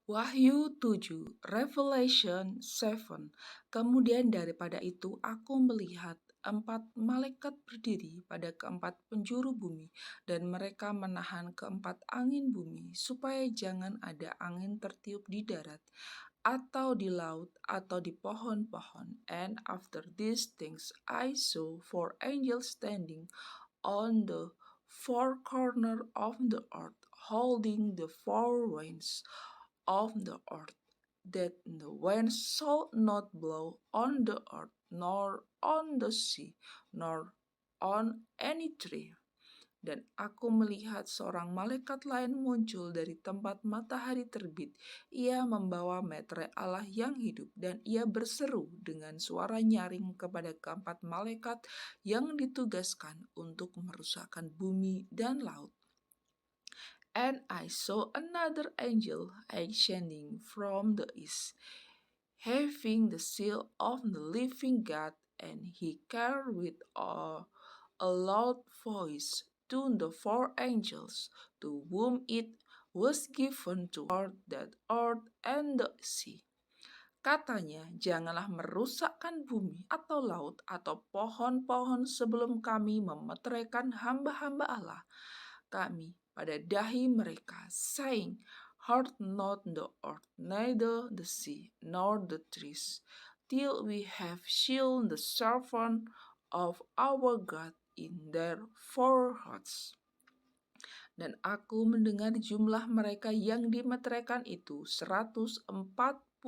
Wahyu 7, Revelation 7. Kemudian daripada itu aku melihat 4 malaikat berdiri pada keempat penjuru bumi, dan mereka menahan keempat angin bumi, supaya jangan ada angin tertiup di darat, atau di laut, atau di pohon-pohon. And after these things I saw 4 angels standing on the four corners of the earth, holding the 4 winds of the earth, that the wind should not blow on the earth, nor on the sea, nor on any tree. Dan aku melihat seorang malaikat lain muncul dari tempat matahari terbit. Ia membawa meterai Allah yang hidup, dan ia berseru dengan suara nyaring kepada keempat malaikat yang ditugaskan untuk merusakkan bumi dan laut. And I saw another angel ascending from the east, having the seal of the living God, and he cried with a loud voice to the 4 angels, to whom it was given to guard that earth and the sea. Katanya, janganlah merusakkan bumi atau laut atau pohon-pohon sebelum kami memeteraikan hamba-hamba Allah kami pada dahi mereka, saying, hurt not the earth, neither the sea, nor the trees, till we have sealed the servant of our God in their foreheads. Dan aku mendengar jumlah mereka yang dimeteraikan itu 144.000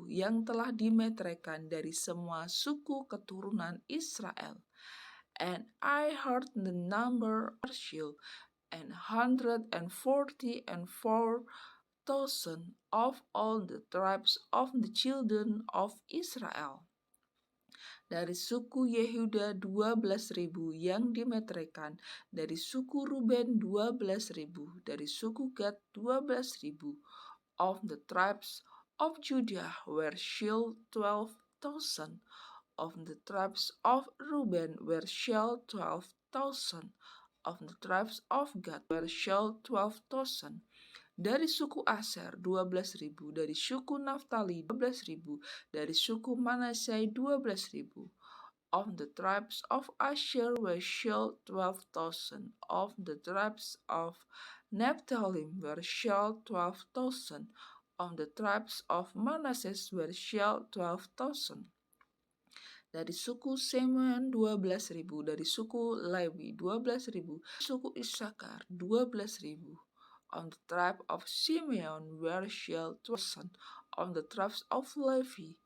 yang telah dimeteraikan dari semua suku keturunan Israel. And I heard the number shield 144,000 of all the tribes of the children of Israel. Dari suku Yehuda 12.000 yang dimeteraikan, dari suku Ruben 12.000, dari suku Gad 12.000. Of the tribes of Judah were shield 12,000. Of the tribes of Reuben were shield 12,000. Of the tribes of Gad were shield 12,000. Dari suku Aser 12.000, dari suku Naftali 12.000, dari suku Manasai 12.000. Of the tribes of Asher were shield 12,000. Of the tribes of Naphtali were shield 12,000. Of the tribes of Manasseh were shield 12,000. Dari suku Simeon 12.000, dari suku Lewi 12.000, suku Isakar 12.000. On the tribe of Simeon were shield 12,000. Of the tribes of Levi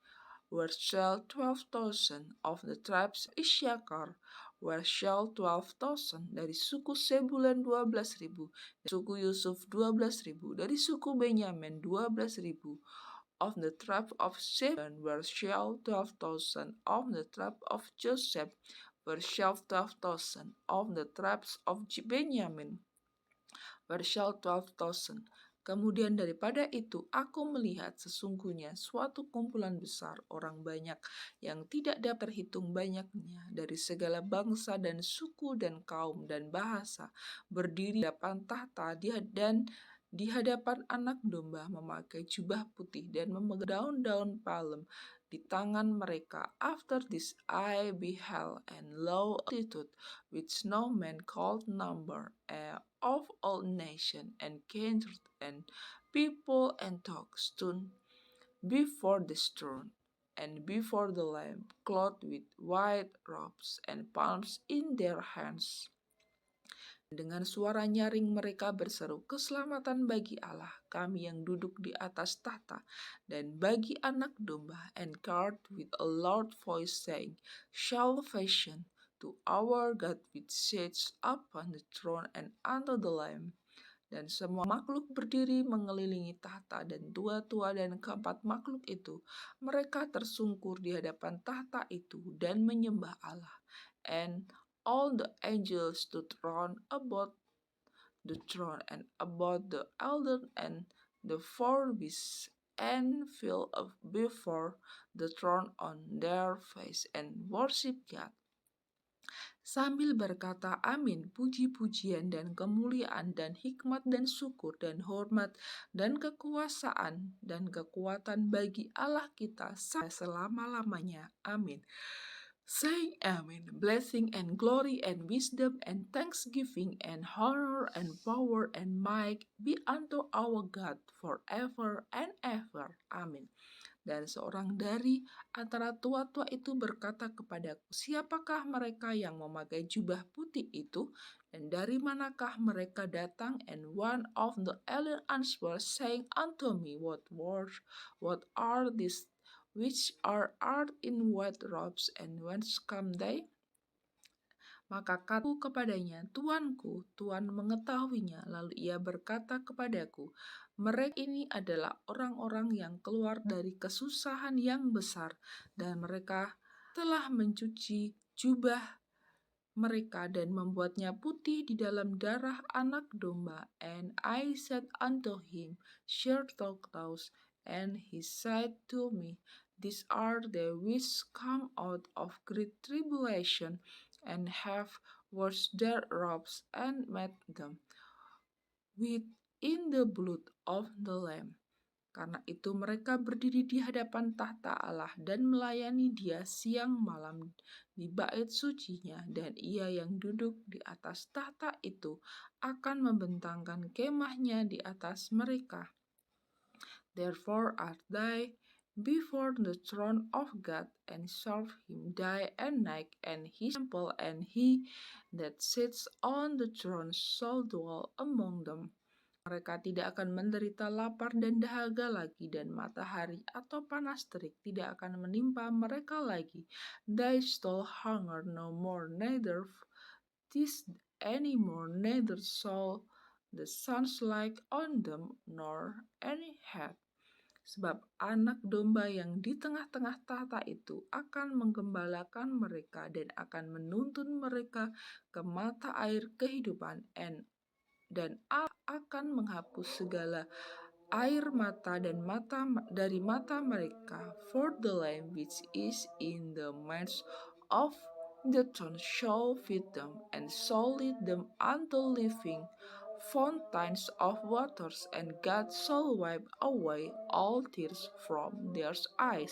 were shield 12,000. Of the tribes of Issachar were shield 12,000. Dari suku Sebulan 12.000. Dari suku Yusuf 12.000. Dari suku Benyamin 12.000. Of the tribe of Zebulun were shield 12,000. Of the tribe of Joseph were shield 12,000. Of the tribes of Benyamin were shield 12,000. Kemudian daripada itu aku melihat sesungguhnya suatu kumpulan besar orang banyak yang tidak dapat terhitung banyaknya dari segala bangsa dan suku dan kaum dan bahasa berdiri di hadapan tahta dan di hadapan anak domba, memakai jubah putih dan memegang daun-daun palem di tangan mereka. After this I beheld, and lo, a multitude which no man could number, of all nations and kindred and people and tongues, stood before the throne and before the Lamb, clothed with white robes and palms in their hands. Dengan suara nyaring mereka berseru, keselamatan bagi Allah kami yang duduk di atas tahta, dan bagi anak domba, and cried with a loud voice, saying, Salvation to our God which sits upon the throne and unto the Lamb. Dan semua makhluk berdiri mengelilingi tahta dan tua-tua dan keempat makhluk itu. Mereka tersungkur di hadapan tahta itu dan menyembah Allah. And all the angels stood round about the throne and about the elder and the 4 beasts, and fell before the throne on their face and worship God, sambil berkata, "Amin, puji-pujian dan kemuliaan dan hikmat dan syukur dan hormat dan kekuasaan dan kekuatan bagi Allah kita sampai selama-lamanya. Amin." Saying Amen, blessing and glory and wisdom and thanksgiving and honor and power and might be unto our God forever and ever. Amin. Dan seorang dari antara tua-tua itu berkata kepadaku, "Siapakah mereka yang memakai jubah putih itu? Dan dari manakah mereka datang?" And one of the elders answered, saying unto me, what are these which are in white robes, and whence come they? Maka kataku kepadanya, "Tuanku, Tuhan mengetahuinya." Lalu ia berkata kepadaku, "Mereka ini adalah orang-orang yang keluar dari kesusahan yang besar, dan mereka telah mencuci jubah mereka dan membuatnya putih di dalam darah anak domba." And I said unto him, "Share thou clothes." And he said to me, "These are they which come out of great tribulation, and have washed their robes, and made them within the blood of the Lamb." Karena itu mereka berdiri di hadapan tahta Allah dan melayani Dia siang malam di bait sucinya, dan Ia yang duduk di atas tahta itu akan membentangkan kemahnya di atas mereka. Therefore are they before the throne of God, and serve him day and night, and his temple, and he that sits on the throne shall dwell among them. Mereka tidak akan menderita lapar dan dahaga lagi, dan matahari atau panas terik tidak akan menimpa mereka lagi. They shall hunger no more, neither thirst any more, neither shall the sun light on them, nor any heat. Sebab anak domba yang di tengah-tengah tahta itu akan menggembalakan mereka dan akan menuntun mereka ke mata air kehidupan, dan akan menghapus segala air mata dan dari mata mereka. For the Lamb which is in the midst of the throne shall feed them, and shall lead them unto living fountains of waters, and God shall wipe away all tears from their eyes.